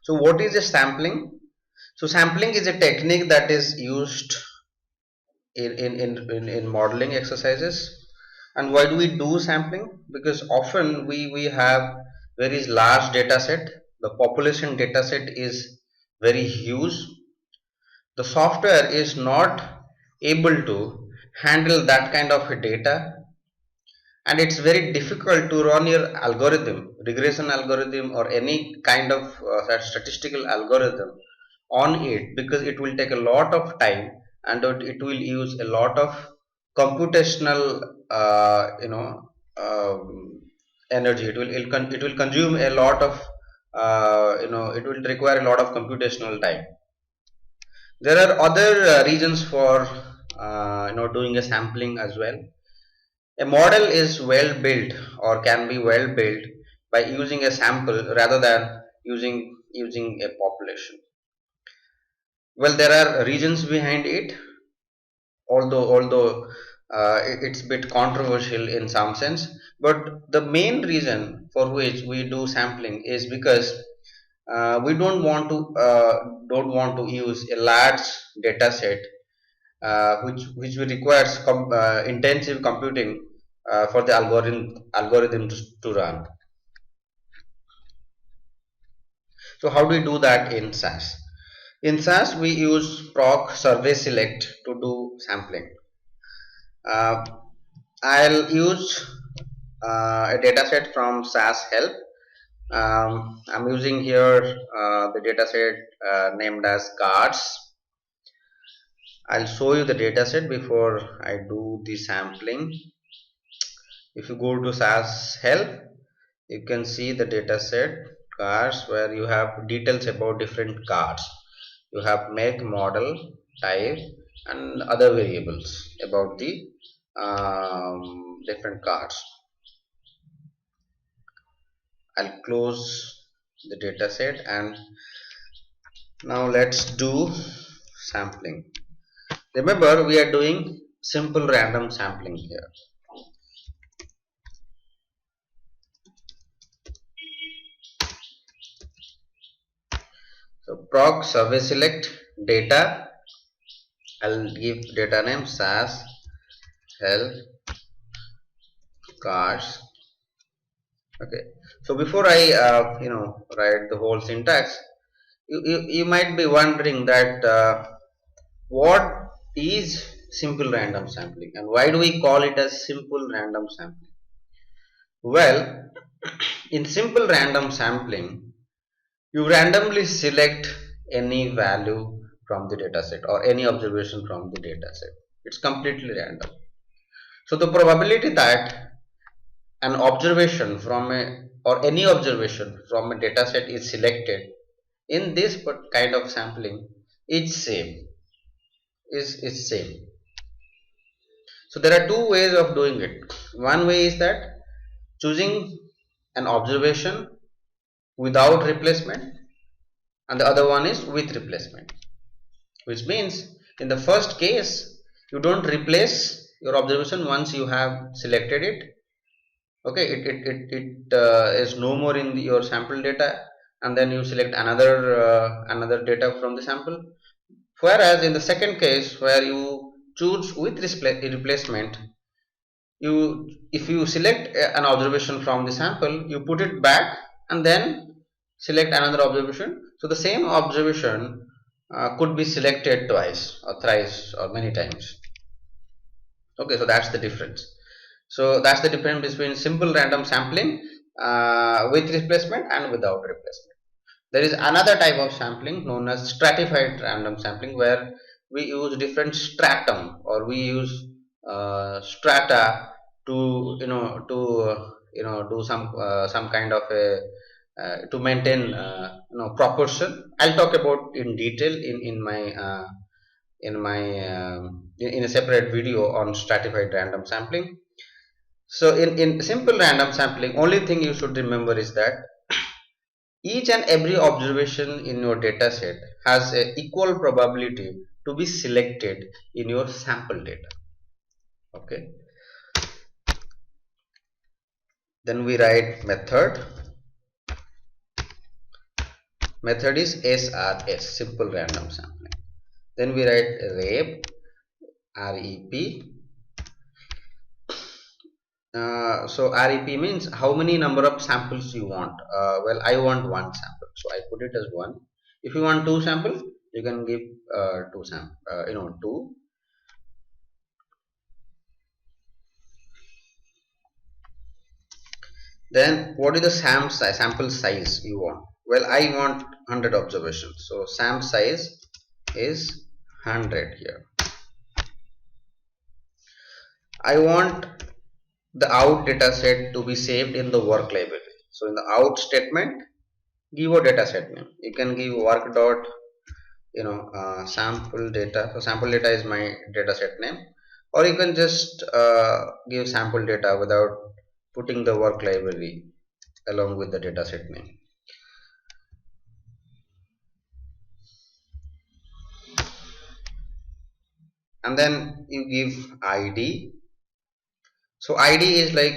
So what is a sampling? So sampling is a technique that is used in modeling exercises. And why do we do sampling? Because often we have very large data set. The population data set is very huge. The software is not able to handle that kind of a data, and it's very difficult to run your algorithm, regression algorithm, or any kind of statistical algorithm on it, because it will take a lot of time, and it will use a lot of computational energy. It will consume a lot of it will require a lot of computational time. There are other reasons for doing a sampling as well. A model is well built or can be well built by using a sample rather than using a population. Well, there are reasons behind it, although it's a bit controversial in some sense. But the main reason for which we do sampling is because we don't want to use a large data set, which requires intensive computing for the algorithm to run. So how do we do that in SAS? In SAS, we use proc survey select to do sampling. Uh, I'll use a data set from SAS help. I'm using here the data set named as cards. I'll show you the data set before I do the sampling. If you go to SAS help, you can see the data set cards where you have details about different cards. You have make, model, type, and other variables about the different cards. I'll close the data set, and now let's do sampling. Remember, we are doing simple random sampling here. So proc survey select data. I'll give data name SAS health cards. Okay. So before I write the whole syntax, you might be wondering that what is simple random sampling and why do we call it as simple random sampling? Well, in simple random sampling, you randomly select any value from the dataset or any observation from the dataset. It's completely random. So the probability that an observation from a or any observation from a dataset is selected in this kind of sampling is same. So there are two ways of doing it. One way is that choosing an observation without replacement, and the other one is with replacement, which means in the first case you don't replace your observation once you have selected it. Okay, it is no more in your sample data, and then you select another data from the sample. Whereas in the second case, where you choose with replacement, if you select an observation from the sample, you put it back and then select another observation. So the same observation could be selected twice or thrice or many times. Okay, so that's the difference. So that's the difference between simple random sampling with replacement and without replacement. There is another type of sampling known as stratified random sampling, where we use different stratum, or we use strata to do some kind of a to maintain proportion. I'll talk about in detail in a separate video on stratified random sampling. So in simple random sampling, only thing you should remember is that each and every observation in your data set has a equal probability to be selected in your sample data. Okay. Then we write method method is SRS, simple random sampling. Then we write rep, REP. So REP means how many number of samples you want. Well, I want one sample, so I put it as one. If you want two samples, you can give two sample. Two. Then what is the sample size you want? Well, I want 100 observations, so sample size is 100 here. I want the out data set to be saved in the work library. So in the out statement, give a data set name. You can give work dot sample data. So sample data is my data set name, or you can just give sample data without putting the work library along with the data set name. And then you give ID. So ID is like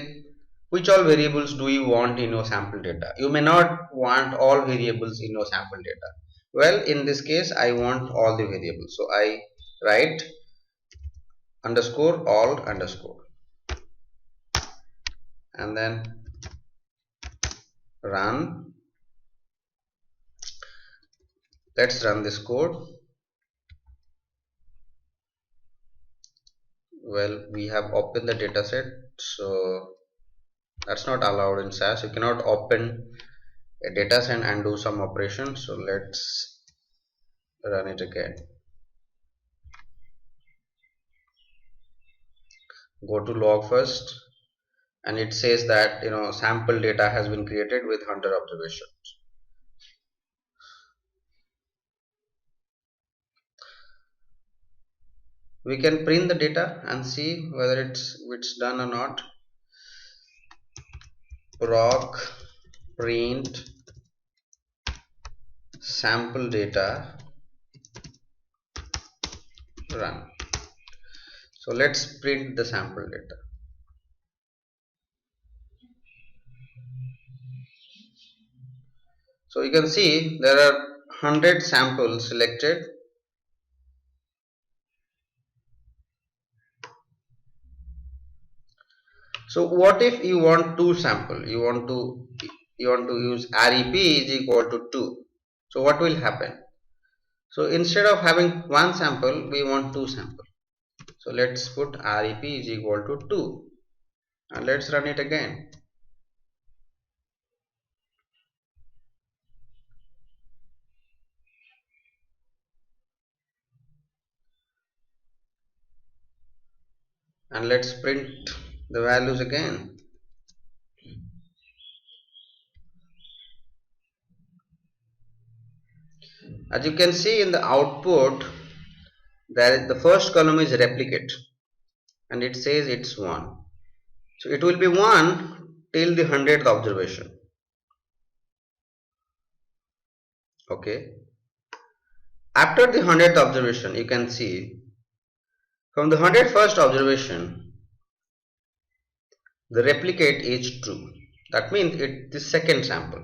which all variables do you want in your sample data. You may not want all variables in your sample data. Well, in this case I want all the variables, so I write underscore all underscore and then run. Let's run this code. Well, we have opened the dataset, so that's not allowed in SAS. You cannot open a dataset and do some operation. So let's run it again. Go to log first, and it says that sample data has been created with 100 observations. We can print the data and see whether it's done or not. Proc print sample data run. So let's print the sample data. So you can see there are 100 samples selected. So what if you want two sample? You want to use REP is equal to 2. So what will happen? So instead of having one sample, we want two sample. So let's put REP is equal to 2 and let's run it again. And let's print the values again. As you can see in the output, the first column is replicate and it says it's 1. So it will be 1 till the 100th observation. Okay. After the 100th observation, you can see from the 101st observation, the replicate is true. That means it's the second sample.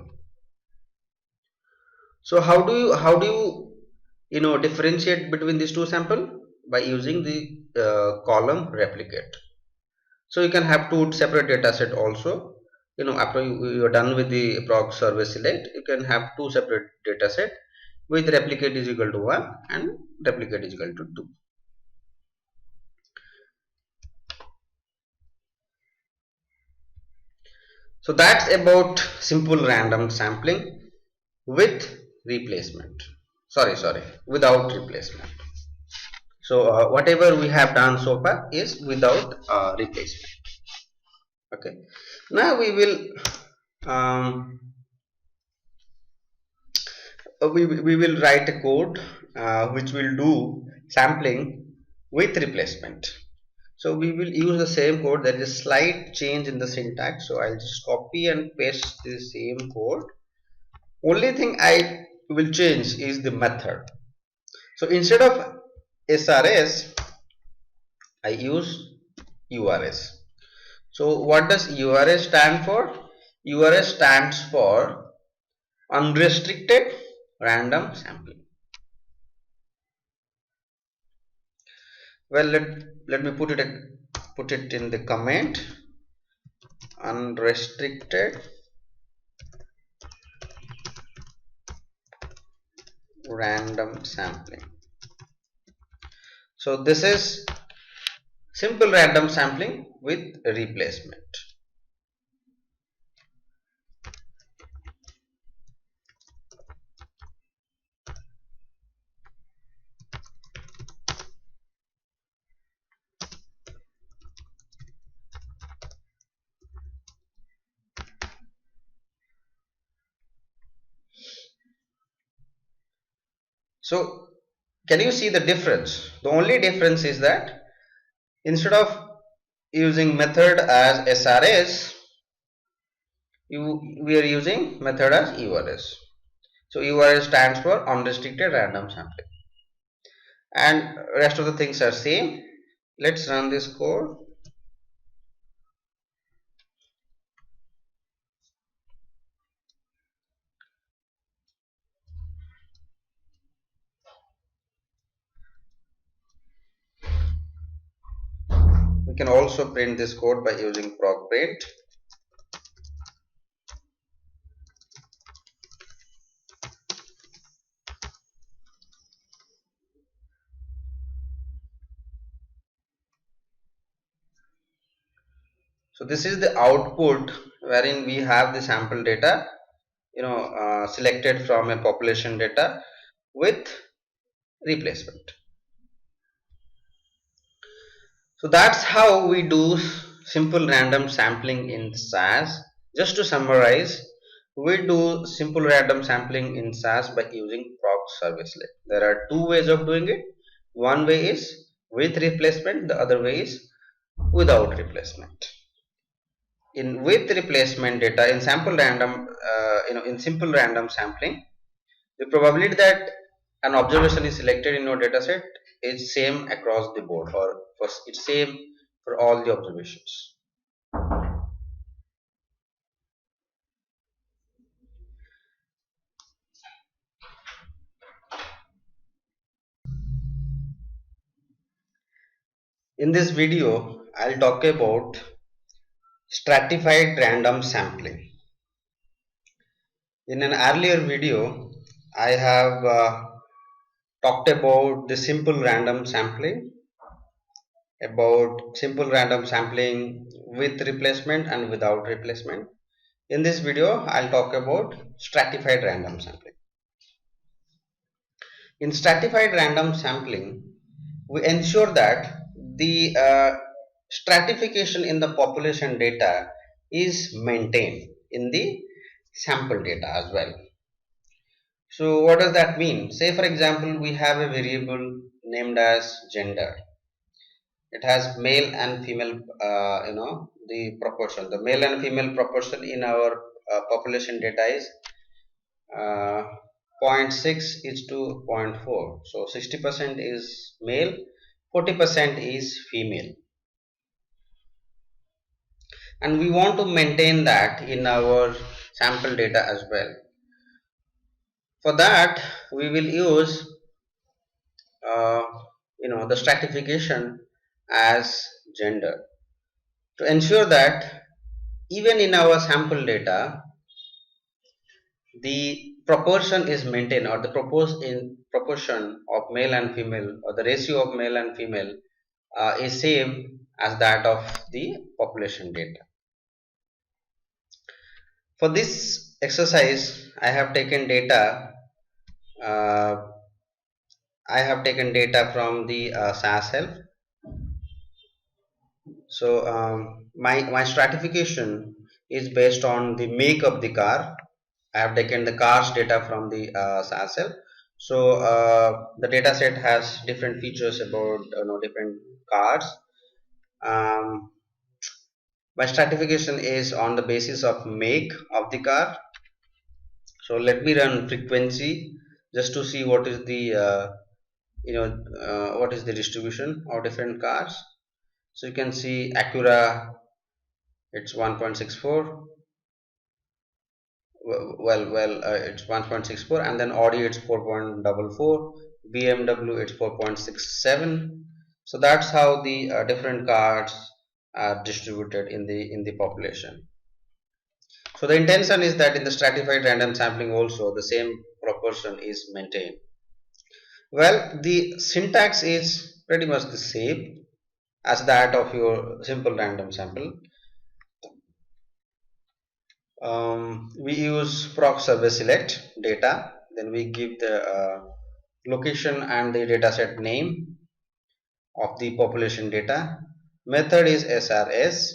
So how do you differentiate between these two samples? By using the column replicate. So you can have two separate data set also. After you are done with the proc service select, you can have two separate data set with replicate is equal to 1 and replicate is equal to 2. So that's about simple random sampling with replacement. Sorry, without replacement. So whatever we have done so far is without replacement. Okay. Now we will we will write a code which will do sampling with replacement. So we will use the same code. There is a slight change in the syntax, so I'll just copy and paste the same code. Only thing I will change is the method. So instead of SRS, I use URS. So what does URS stand for? URS stands for unrestricted random sampling. Well, let me put it in the comment: unrestricted random sampling. So this is simple random sampling with replacement. So can you see the difference? The only difference is that instead of using method as SRS, we are using method as URS. So URS stands for unrestricted random sampling, and rest of the things are same. Let's run this code. We can also print this code by using proc print. So this is the output wherein we have the sample data, selected from a population data with replacement. So that's how we do simple random sampling in SAS. Just to summarize, we do simple random sampling in SAS by using proc servicelet. There are two ways of doing it. One way is with replacement, the other way is without replacement. In with replacement data, in sample random, in simple random sampling, the probability that an observation is selected in your dataset is same across the board, or it's same for all the observations. In this video, I'll talk about stratified random sampling. In an earlier video, I have talked about the simple random sampling, with replacement and without replacement. In this video, I'll talk about stratified random sampling. In stratified random sampling, we ensure that the stratification in the population data is maintained in the sample data as well. So what does that mean? Say for example, we have a variable named as gender. It has male and female, the proportion. The male and female proportion in our population data is 0.6 is to 0.4. So 60% is male, 40% is female. And we want to maintain that in our sample data as well. For that, we will use the stratification as gender to ensure that even in our sample data the proportion is maintained, or the proportion of male and female, or the ratio of male and female is same as that of the population data. For this exercise, I have taken data uh, from the SAS help. So my stratification is based on the make of the car. I have taken the cars data from the SAS help. So the data set has different features about different cars. My stratification is on the basis of make of the car. So let me run frequency just to see what is the what is the distribution of different cars. So you can see Acura, it's 1.64, it's 1.64, and then Audi it's 4.44, BMW it's 4.67. So that's how the different cars are distributed in the population. So the intention is that in the stratified random sampling also the same proportion is maintained. Well, the syntax is pretty much the same as that of your simple random sample. We use proc service select data, then we give the location and the dataset name of the population data. Method is SRS.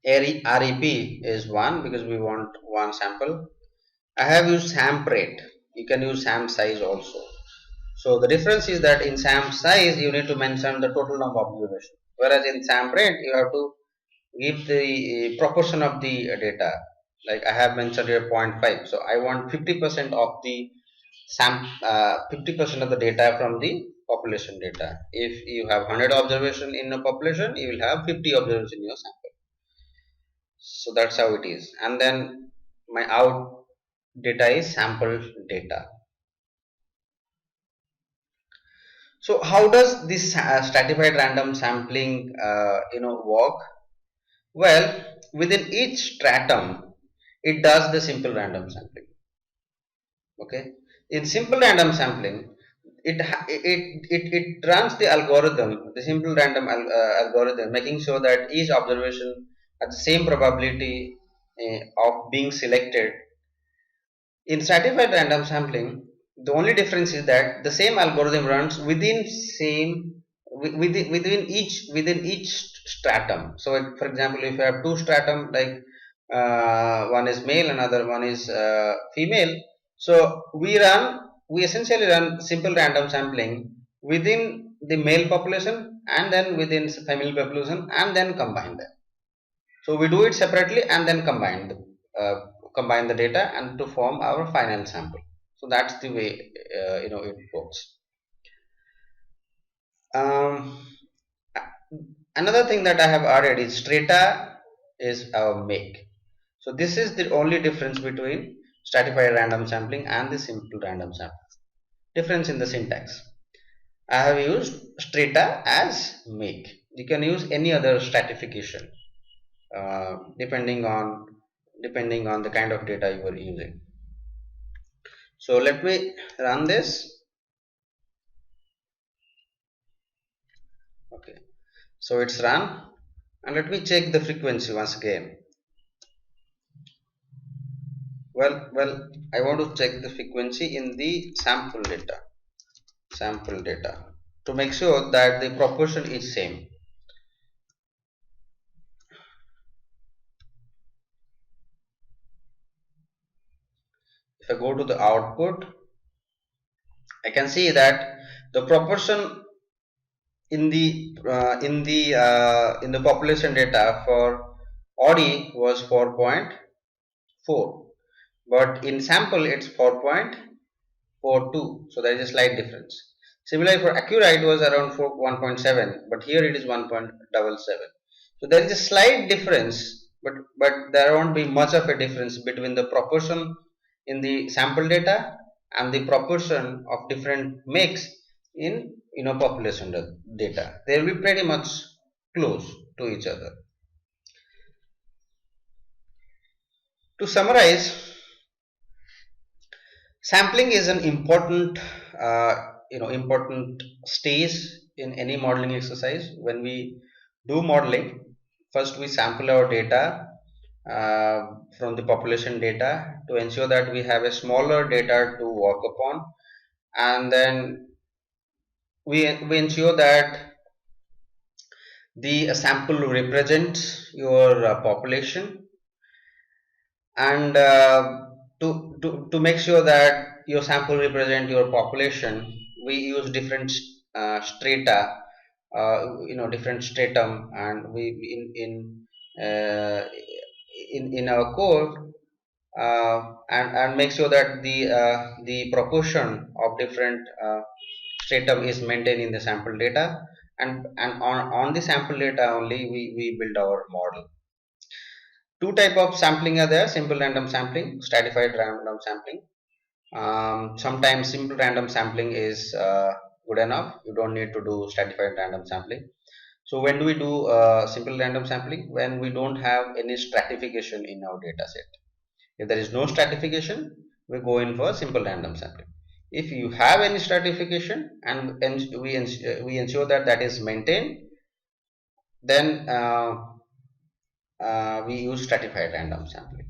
REP is 1 because we want one sample. I have used SAMP rate. You can use SAMP size also. So the difference is that in SAMP size you need to mention the total number of observations, whereas in SAMP rate you have to give the proportion of the data. Like I have mentioned here 0.5, so I want 50% of the 50% of the data from the population data. If you have 100 observation in a population, you will have 50 observations in your sample. So that's how it is. And then my out data is sample data. So how does this stratified random sampling work? Well, within each stratum it does the simple random sampling. Okay, in simple random sampling it runs the algorithm, the simple random algorithm, making sure that each observation has the same probability of being selected. In stratified random sampling, the only difference is that the same algorithm runs within each stratum. So, for example, if you have two stratum, like one is male, another one is female. So we essentially run simple random sampling within the male population and then within female population and then combine them. So we do it separately and then combine the data and to form our final sample. So that's the way it works. Um, Another thing that I have added is strata is our make. So this is the only difference between stratified random sampling and the simple random sampling. Difference in the syntax. I have used strata as make. You can use any other stratification uh, depending on depending on the kind of data you are using. So let me run this. Okay, so it's run, and let me check the frequency once again. Well, I want to check the frequency in the sample data to make sure that the proportion is same. If I go to the output, I can see that the proportion in the population data for Audi was 4.4, but in sample it's 4.42, so there is a slight difference. Similarly for Acura it was around 1.7, but here it is 1.77. So there is a slight difference, but there won't be much of a difference between the proportion in the sample data and the proportion of different mix in population data. They will be pretty much close to each other. To summarize, sampling is an important stage in any modeling exercise. When we do modeling, first we sample our data uh, from the population data to ensure that we have a smaller data to work upon, and then we ensure that the sample represents your population, and to make sure that your sample represent your population, we use different strata, different stratum, and we uh, in our code, and make sure that the proportion of different stratum is maintained in the sample data, and on the sample data only we build our model. Two type of sampling are there: simple random sampling, stratified random sampling. Sometimes simple random sampling is good enough. You don't need to do stratified random sampling. So when do we do simple random sampling? When we don't have any stratification in our data set. If there is no stratification, we go in for simple random sampling. If you have any stratification and we ensure that that is maintained, then we use stratified random sampling.